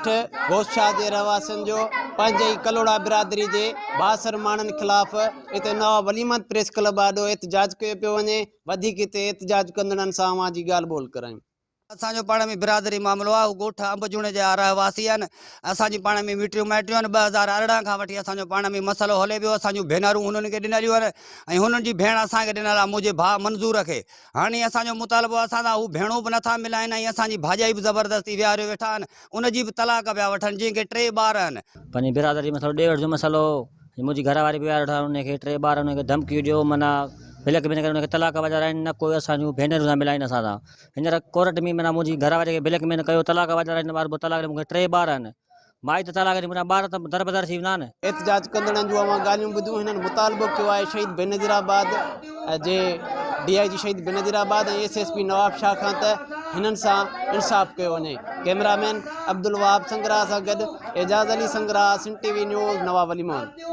ॻोठ गोशाह जे रहवासियुनि जो पंहिंजे ई कलोड़ा बिरादरी जे बासर माण्हुनि ख़िलाफ़ हिते नवां वलीमत प्रेस क्लब आॾो एहतजाज कयो पियो वञे। वधीक हिते एहतजाज कंदड़नि सां अवां जी ॻाल्हि ॿोल करायूं। असांजो पाण में बिरादरी मामिलो आहे। ॻोठ अंबजूणे जा रहवासी आहिनि। असांजी पाण में मिटियूं माइटियूं आहिनि। 2018 खां वठी असांजो पाण में मसइलो हले पियो। असांजूं भेनरूं हुननि खे ॾिनलियूं आहिनि ऐं हुननि जी भेण असांखे ॾिनल आहे मुंहिंजे भाउ मंज़ूर खे। हाणे असांजो मुतालबो असां सां हू भेणूं बि नथा मिलाइनि ऐं असांजी भाॼाई बि ज़बरदस्ती विहारे वेठा आहिनि। उनजी बि तलाक पिया वठनि जंहिंखे 3 ॿार आहिनि। पंहिंजी बिरादरी में थोरो ॾेढ जो मसइलो मुंहिंजी घरवारी बि विहारे वेठा उनखे 3 ॿार उनखे धमकी ॾियो माना ब्लैक मेल करे उनखे तलाक वॼाराइनि न कोई असांजूं भेनरूं सां मिलाइनि असां सां। हींअर कोर्ट में माना मुंहिंजी घरवारी खे ब्लैक मेल कयो तलाक वॼाराइनि ॿार तलाक मूंखे 3 ॿार आहिनि। माई त तलाक मुंहिंजा ॿार त दरबदर थी वेंदा आहिनि। एहतजाज कंदड़नि जूं अवां ॻाल्हियूं ॿुधियूं। हिननि मुतालबो कयो आहे शहीद बेनज़ीराबाद जे DIG शहीद बेनज़ीराबाद ऐं SSP नवाब शाह खां त हिननि सां इंसाफ़ कयो वञे। कैमरामैन अब्दुल वहाब संग्राह सां गॾु एजाज़ अली संग्राह, सिंध TV न्यूज़, नवाब अली मोहन।